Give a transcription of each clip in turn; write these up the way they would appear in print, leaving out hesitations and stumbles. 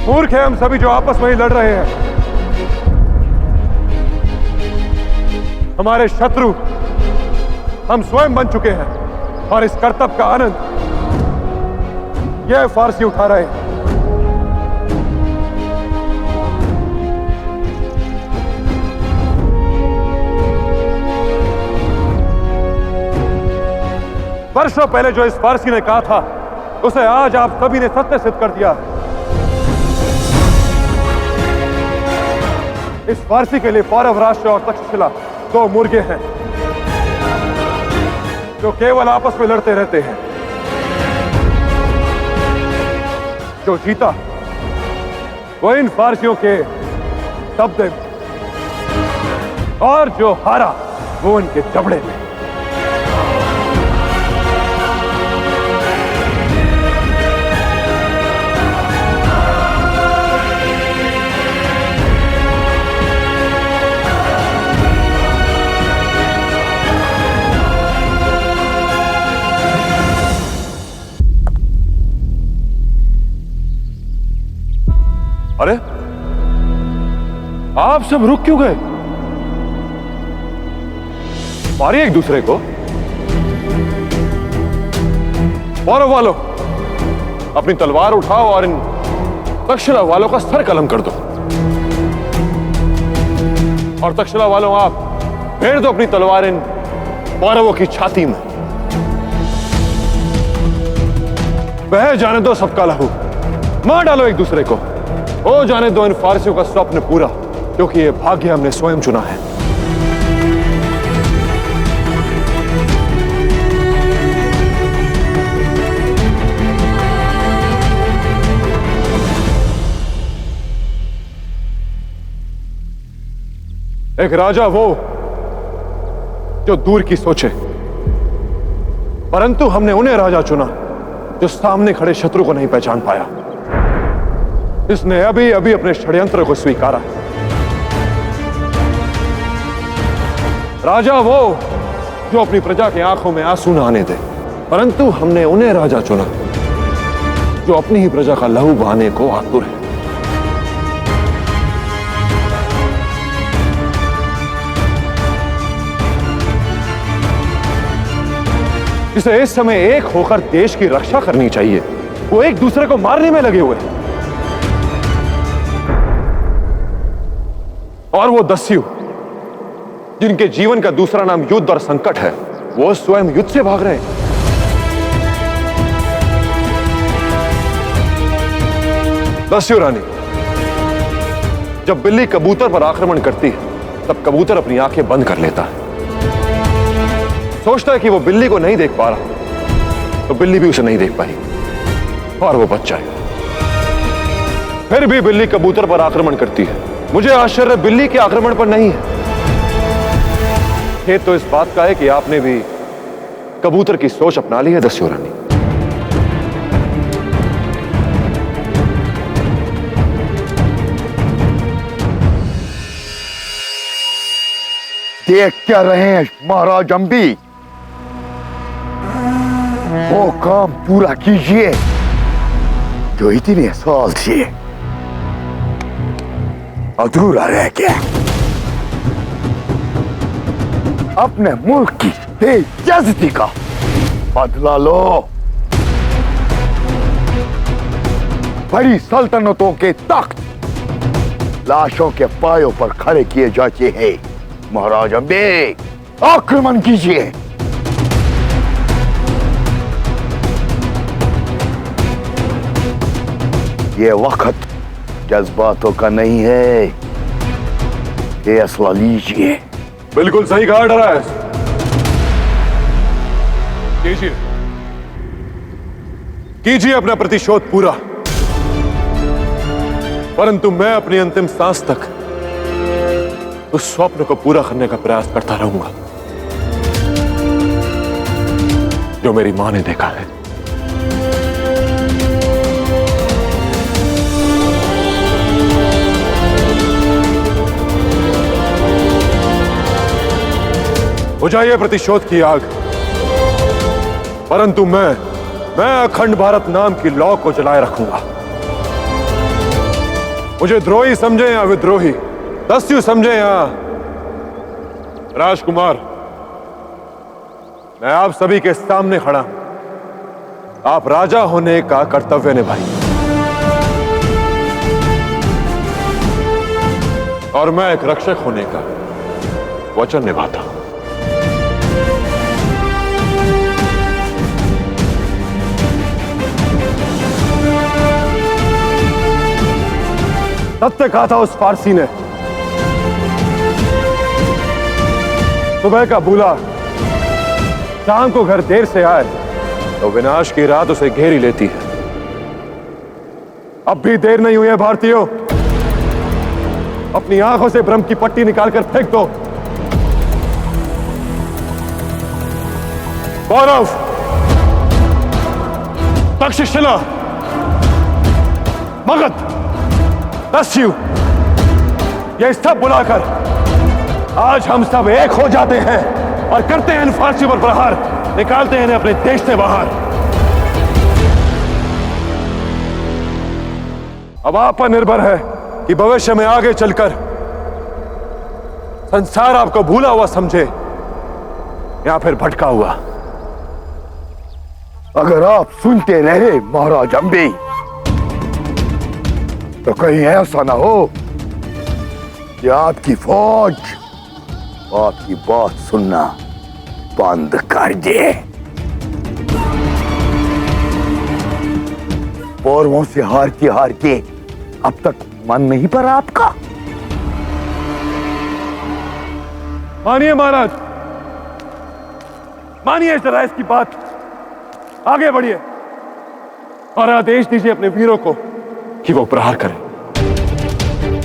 मूर्ख है हम सभी जो आपस में ही लड़ रहे हैं। हमारे शत्रु हम स्वयं बन चुके हैं और इस कर्तव्य का आनंद यह फारसी उठा रहे हैं। वर्षों पहले जो इस फारसी ने कहा था उसे आज आप सभी ने सत्य सिद्ध कर दिया है। इस फारसी के लिए पौरव राष्ट्र और तक्षशिला दो मुर्गे हैं जो केवल आपस में लड़ते रहते हैं। जो जीता वो इन फारसियों के दबदबे में और जो हारा वो इनके जबड़े में। अरे आप सब रुक क्यों गए? मारिए एक दूसरे को। पौरव वालों अपनी तलवार उठाओ और इन तक्षशिला वालों का सर कलम कर दो। और तक्षशिला वालों आप फेर दो अपनी तलवार इन पौरवों की छाती में। बह जाने दो सबका लहू, मार डालो एक दूसरे को। हो जाने दो इन फारसियों का स्वप्न पूरा, क्योंकि ये भाग्य हमने स्वयं चुना है। एक राजा वो जो दूर की सोचे, परंतु हमने उन्हें राजा चुना जो सामने खड़े शत्रु को नहीं पहचान पाया। इसने अभी अभी अपने षड्यंत्र को स्वीकारा। राजा वो जो अपनी प्रजा की आंखों में आंसू न आने दे, परंतु हमने उन्हें राजा चुना जो अपनी ही प्रजा का लहू बहाने को आतुर है। इसे इस समय एक होकर देश की रक्षा करनी चाहिए। वो एक दूसरे को मारने में लगे हुए हैं। और वो दस्यु जिनके जीवन का दूसरा नाम युद्ध और संकट है, वो स्वयं युद्ध से भाग रहे हैं। दस्यु रानी, जब बिल्ली कबूतर पर आक्रमण करती है तब कबूतर अपनी आंखें बंद कर लेता है। सोचता है कि वो बिल्ली को नहीं देख पा रहा, तो बिल्ली भी उसे नहीं देख पाई और वो बच जाएगा। फिर भी बिल्ली कबूतर पर आक्रमण करती है। मुझे आश्चर्य बिल्ली के आक्रमण पर नहीं है। ये तो इस बात का है कि आपने भी कबूतर की सोच अपना ली है दस्यु रानी। देख क्या रहे हैं महाराज अंबी? वो काम पूरा कीजिए जो इतने साल से अधूरा रह गया। अपने मुल्क की बेइज्जती का बदला लो। बड़ी सल्तनतों के तख्त लाशों के पायों पर खड़े किए जाते हैं। महाराज अंबे, आक्रमण कीजिए। ये वक्त जज्बातों का नहीं है। ये असला लीजिए। बिल्कुल सही कहा डराएस। कीजिए कीजिए अपना प्रतिशोध पूरा, परंतु मैं अपनी अंतिम सांस तक उस स्वप्न को पूरा करने का प्रयास करता रहूंगा जो मेरी मां ने देखा है। बुझाइए प्रतिशोध की आग, परंतु मैं अखंड भारत नाम की लौ को जलाए रखूंगा। मुझे द्रोही समझे या विद्रोही, दस्यु समझे या राजकुमार, मैं आप सभी के सामने खड़ा हूं। आप राजा होने का कर्तव्य निभाइए और मैं एक रक्षक होने का वचन निभाता हूं। सत्य कहा था उस फारसी ने, सुबह का बुला शाम को घर देर से आए तो विनाश की रात उसे घेरी लेती है। अब भी देर नहीं हुई है भारतीयों, अपनी आंखों से ब्रह्म की पट्टी निकालकर फेंक दो। कौरव, तक्षशिला, मगध, दस्यु, ये सब बुलाकर आज हम सब एक हो जाते हैं और करते हैं इन फारसियों पर प्रहार, निकालते हैं इन्हें अपने देश से बाहर। अब आप पर निर्भर है कि भविष्य में आगे चलकर संसार आपको भूला हुआ समझे या फिर भटका हुआ। अगर आप सुनते रहे महाराज अंबी, तो कहीं ऐसा ना हो कि आपकी फौज आपकी बात सुनना बंद कर दे। पौरवों से हार के अब तक मन नहीं पड़ा आपका? मानिए महाराज, मानिए जरा इसकी बात, आगे बढ़िए और आदेश दीजिए अपने वीरों को कि वो प्रहार करें।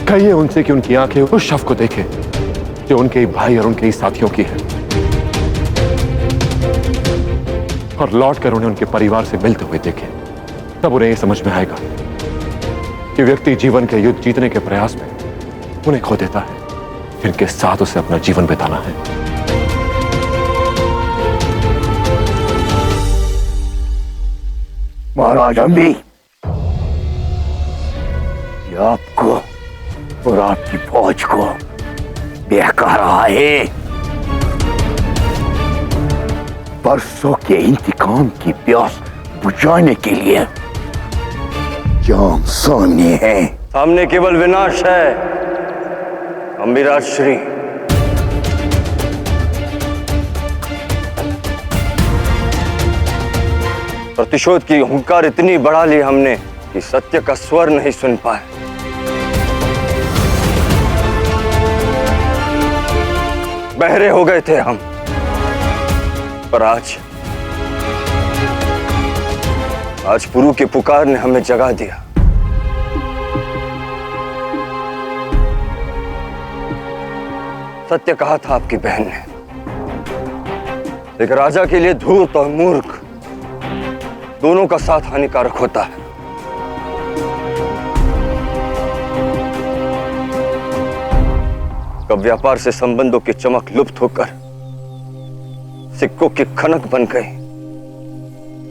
कहिए उनसे कि उनकी आंखें उस शव को देखें जो उनके ही भाई और उनके ही साथियों की है, और लौटकर उन्हें उनके परिवार से मिलते हुए देखें। तब उन्हें यह समझ में आएगा कि व्यक्ति जीवन के युद्ध जीतने के प्रयास में उन्हें खो देता है जिनके साथ उसे अपना जीवन बिताना है। महाराज अंबी, ये आपको और आपकी फौज को बहका रहा है। परसों के इंतकाम की प्यास बुझाने के लिए जाम सामने है। सामने केवल विनाश है अंबिराज श्री। प्रतिशोध की हुंकार इतनी बढ़ा ली हमने कि सत्य का स्वर नहीं सुन पाए। बहरे हो गए थे हम, पर आज पुरु की पुकार ने हमें जगा दिया। सत्य कहा था आपकी बहन ने, एक राजा के लिए धूर्त और मूर्ख दोनों का साथ हानिकारक होता है। कब व्यापार से संबंधों की चमक लुप्त होकर सिक्कों की खनक बन गई,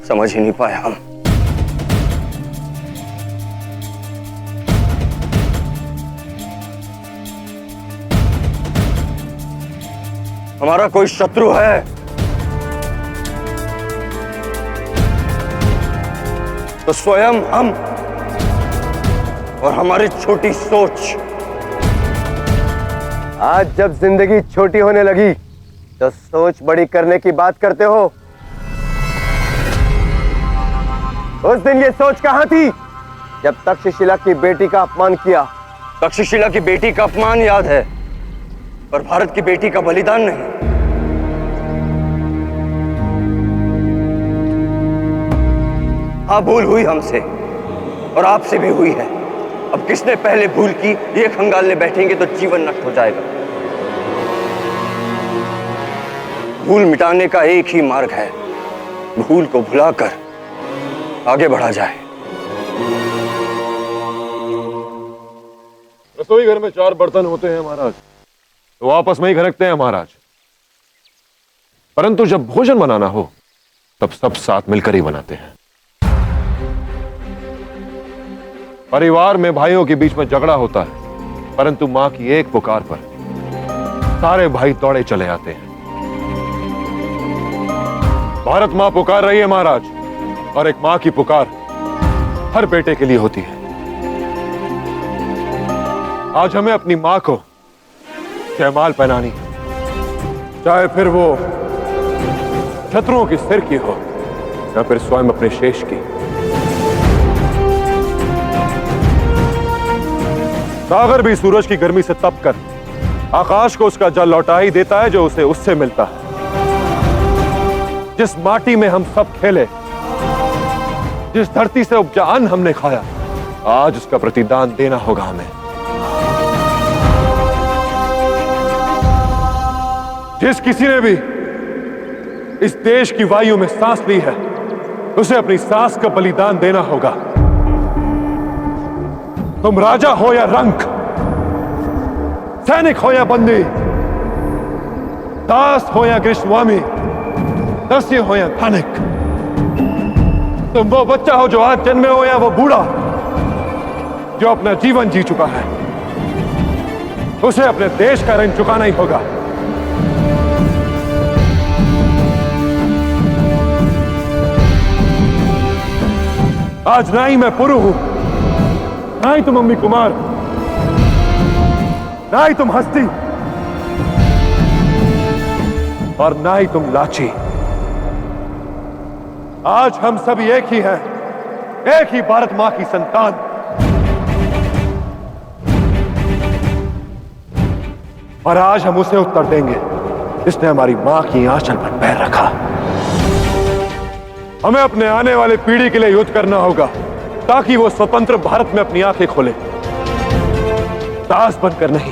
समझ ही नहीं पाए हम। हमारा कोई शत्रु है तो स्वयं हम और हमारी छोटी सोच। आज जब जिंदगी छोटी होने लगी तो सोच बड़ी करने की बात करते हो। उस दिन ये सोच कहां थी जब तक्षशिला की बेटी का अपमान किया? तक्षशिला की बेटी का अपमान याद है, पर भारत की बेटी का बलिदान नहीं। हाँ, भूल हुई हमसे और आपसे भी हुई है। अब किसने पहले भूल की ये खंगालने बैठेंगे तो जीवन नष्ट हो जाएगा। भूल मिटाने का एक ही मार्ग है, भूल को भुलाकर आगे बढ़ा जाए। रसोई घर में 4 बर्तन होते हैं महाराज, तो आपस में ही खड़कते हैं महाराज, परंतु जब भोजन बनाना हो तब सब साथ मिलकर ही बनाते हैं। परिवार में भाइयों के बीच में झगड़ा होता है, परंतु मां की एक पुकार पर सारे भाई दौड़े चले आते हैं। भारत मां पुकार रही है महाराज, और एक मां की पुकार हर बेटे के लिए होती है। आज हमें अपनी मां को जयमाल पहनानी है, चाहे फिर वो शत्रुओं की सिर की हो या फिर स्वयं अपने शेष की। सागर भी सूरज की गर्मी से तप कर आकाश को उसका जल लौटा ही देता है जो उसे उससे मिलता है। जिस माटी में हम सब खेले, जिस धरती से उपजा अन्न हमने खाया, आज उसका प्रतिदान देना होगा हमें। जिस किसी ने भी इस देश की वायु में सांस ली है, उसे अपनी सांस का बलिदान देना होगा। तुम राजा हो या रंक, सैनिक हो या बंदी, दास हो या गृहस्वामी, दासी हो या धनिक, तुम वो बच्चा हो जो आज जन्मे हो या वो बूढ़ा जो अपना जीवन जी चुका है, उसे अपने देश का ऋण चुकाना ही होगा। आज ना ही मैं पुरु हूं, ना ही तुम अम्मी कुमार, ना ही तुम हस्ती, और ना ही तुम लाची। आज हम सभी एक ही हैं, एक ही भारत मां की संतान। और आज हम उसे उत्तर देंगे जिसने हमारी मां की आंचल पर पैर रखा। हमें अपने आने वाले पीढ़ी के लिए युद्ध करना होगा, ताकि वो स्वतंत्र भारत में अपनी आंखें खोले, दास बनकर नहीं,